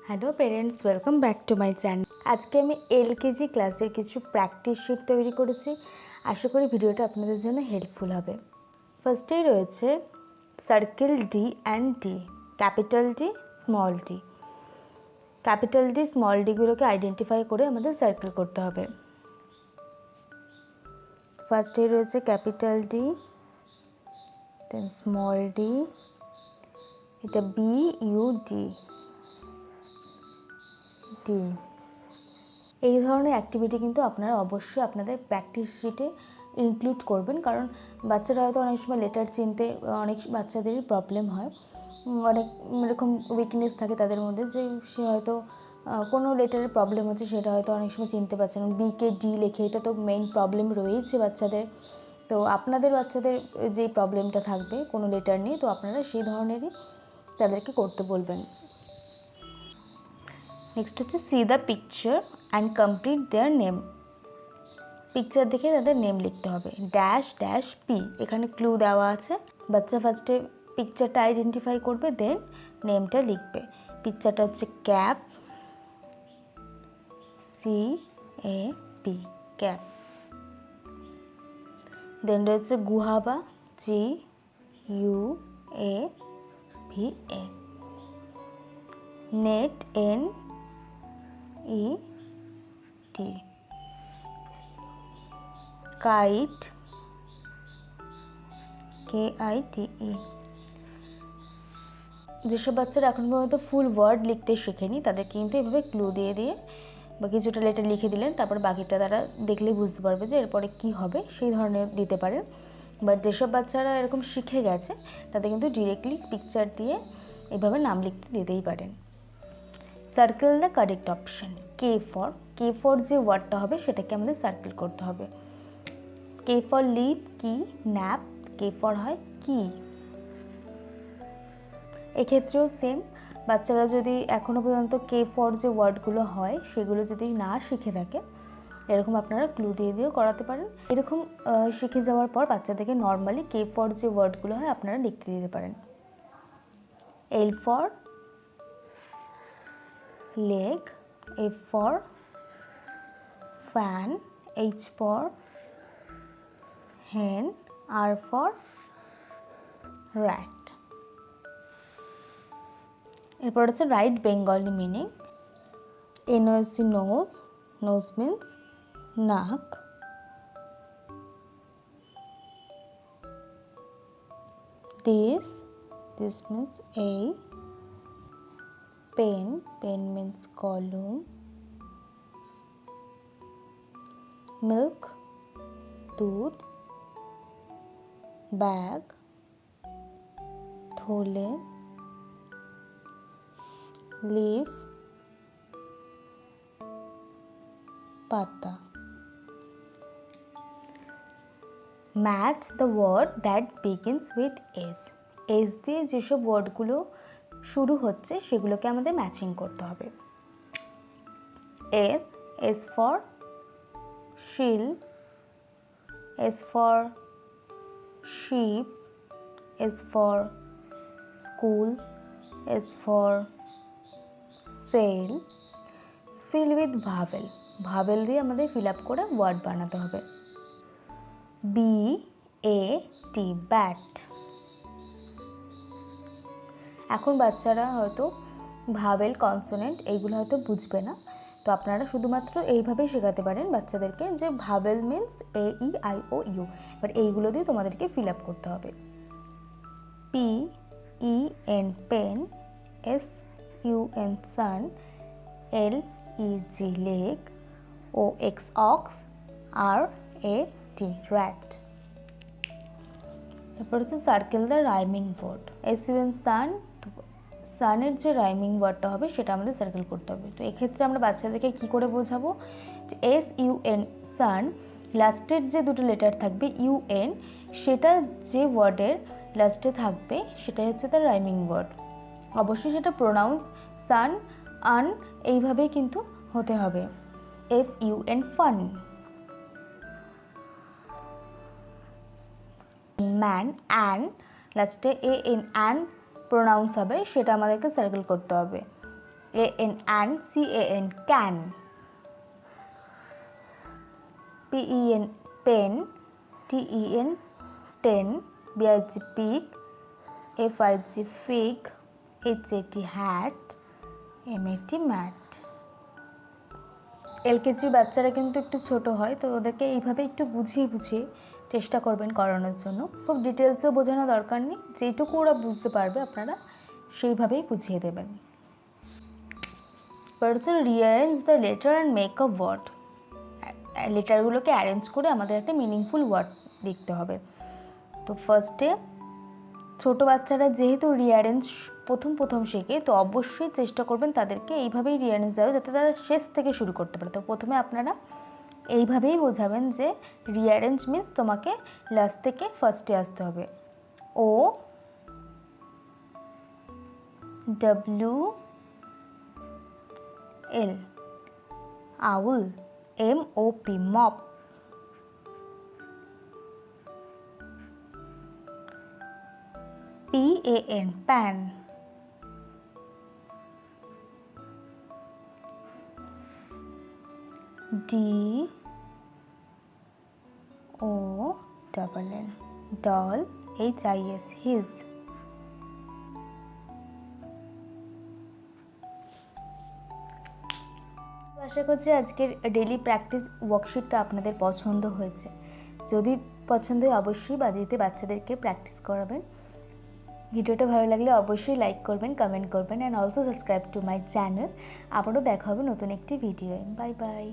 Hello parents, welcome back to my channel. আজকে আমি LKG ক্লাসের কিছু প্র্যাকটিস শিট তৈরি করেছি। আশা করি ভিডিওটা আপনাদের জন্য হেল্পফুল হবে। ফার্স্টেই রয়েছে circle D and D, capital D, small D. Capital D, small ডিগুলোকে আইডেন্টিফাই করে আমাদের সার্কেল করতে হবে। ফার্স্টেই রয়েছে capital D, then small D, এটা বি ইউ ডি ডি। এই ধরনের অ্যাক্টিভিটি কিন্তু আপনারা অবশ্যই আপনাদের প্র্যাকটিস শিটে ইনক্লুড করবেন, কারণ বাচ্চারা হয়তো অনেক সময় লেটার চিনতে অনেক বাচ্চাদেরই প্রবলেম হয়। অনেক এরকম উইকনেস থাকে তাদের মধ্যে, যে সে হয়তো কোনো লেটারের প্রবলেম হচ্ছে, সেটা হয়তো অনেক সময় চিনতে পারছে না। বিকে ডি লেখে, এটা তো মেইন প্রবলেম রয়েছে বাচ্চাদের। তো আপনাদের বাচ্চাদের যে প্রবলেমটা থাকবে কোনো লেটার নিয়ে, তো আপনারা সেই ধরনেরই তাদেরকে করতে বলবেন। নেক্সট হচ্ছে C the picture and complete their name. Picture দেখে তাদের নেম লিখতে হবে। ড্যাশ ড্যাশ পি, এখানে ক্লু দেওয়া আছে। বাচ্চা ফার্স্টে পিকচারটা আইডেন্টিফাই করবে, দেন নেমটা লিখবে। পিকচারটা হচ্ছে cap, C A P, cap. Then রয়েছে guava, G U A V A. Net, N E T. Kite, K I T E. যেসব বাচ্চারা এখন পর্যন্ত ফুল ওয়ার্ড লিখতে শেখেনি, তাদেরকে কিন্তু এভাবে ক্লু দিয়ে দিয়ে বা কিছুটা লেটার লিখে দিলেন, তারপর বাকিটা তারা দেখলেই বুঝতে পারবে যে এরপরে কী হবে, সেই ধরনের দিতে পারেন। বাট যেসব বাচ্চারা এরকম শিখে গেছে, তাদের কিন্তু ডিরেক্টলি পিকচার দিয়ে এভাবে নাম লিখতে দিতেই পারেন। Circle the correct option. K for যে ওয়ার্ডটা হবে সেটাকে আমাদের সার্কেল করতে হবে। কে ফর লিভ, কি, ন্যাপ, কে ফর হয় কি। এক্ষেত্রেও সেম, বাচ্চারা যদি এখনও পর্যন্ত কে ফর যে ওয়ার্ডগুলো হয় সেগুলো যদি না শিখে থাকে, এরকম আপনারা ক্লু দিয়ে দিয়েও করাতে পারেন। এরকম শিখে যাওয়ার পর বাচ্চাদেরকে নর্মালি কে ফর যে ওয়ার্ডগুলো হয় আপনারা লিখতে দিতে পারেন। L for leg, F for fan, H for hen, R for rat. এরপর হচ্ছে right Bengali meaning. NOS nose, nose means নাক। this means a pen, pen means column. milk, দুধ। ব্যাগ, থলে। লিভ, পাতা। Match the word that begins with S. S দিয়ে যেসব ওয়ার্ডগুলো শুরু হচ্ছে সেগুলোকে আমাদের ম্যাচিং করতে হবে। এস ফর শিল, S for sheep, S for school, S for sail. fill with vowel, vowel দিয়ে আমাদের ফিল আপ করে ওয়ার্ড বানাতে হবে। BAT, bat. এখন বাচ্চারা হয়তো ভাওয়েল, কনসোনেন্ট এইগুলো হয়তো বুঝবে না, তো আপনারা শুধুমাত্র এইভাবেই শেখাতে পারেন বাচ্চাদেরকে যে ভাওয়েল মিন্স AEIOU, বাট এইগুলো দিয়ে তোমাদেরকে ফিল আপ করতে হবে। PEN pen, SUN sun, LEG leg, OX ox, RAT rat. এরপর হচ্ছে circle the rhyming word. SUN sun, সানের যে রাইমিং ওয়ার্ডটা হবে সেটা আমাদের সার্কেল করতে হবে। তো এক্ষেত্রে আমরা বাচ্চাদেরকে কী করে বোঝাবো যে SUN সান, লাস্টের যে দুটো লেটার থাকবে UN, সেটা যে ওয়ার্ডের লাস্টে থাকবে সেটাই হচ্ছে তার রাইমিং ওয়ার্ড। অবশ্যই সেটা প্রোনাউন্স সান, আন এইভাবেই কিন্তু হতে হবে। FUN fun. ম্যান, অ্যান, লাস্টে AN, অ্যান প্রোনাউন্স হবে, সেটা আমাদেরকে সার্কেল করতে হবে। AN CAN can, PEN pen, TEN ten, BIG pig, FIG fig, HAT hat, MAT mat। LKG বাচ্চারা কিন্তু একটু ছোট হয়, তো ওদেরকে এইভাবে একটু বুঝিয়ে বুঝিয়ে চেষ্টা করবেন করানোর জন্য। খুব ডিটেলসেও বোঝানো দরকার নেই, যেটুকু ওরা বুঝতে পারবে আপনারা সেইভাবেই বুঝিয়ে দেবেন। এবার হচ্ছে rearrange the letter and make a word. লেটারগুলোকে অ্যারেঞ্জ করে আমাদের একটা মিনিংফুল ওয়ার্ড লিখতে হবে। তো ফার্স্টে ছোটো বাচ্চারা যেহেতু রিঅ্যারেঞ্জ প্রথম শেখে, তো অবশ্যই চেষ্টা করবেন তাদেরকে এইভাবেই রিঅ্যারেঞ্জ দেওয়া যাতে তারা শেষ থেকে শুরু করতে পারে। তো প্রথমে আপনারা এইভাবেই বোঝাবেন যে রিঅ্যারেঞ্জ মিন্স তোমাকে লাস্ট থেকে ফার্স্টে আসতে হবে। OWL owl, MOP mop, PAN pan, DOLL doll, HIS his। আশা করছি আজকের ডেইলি প্র্যাকটিস ওয়ার্কশিটটা আপনাদের পছন্দ হয়েছে। যদি পছন্দ হয় অবশ্যই বাড়িতে বাচ্চাদেরকে প্র্যাকটিস করাবেন। ভিডিওটা ভালো লাগলে অবশ্যই লাইক করবেন, কমেন্ট করবেন and also subscribe to my channel. আবারও দেখা হবে নতুন একটি ভিডিওয়ে। Bye bye.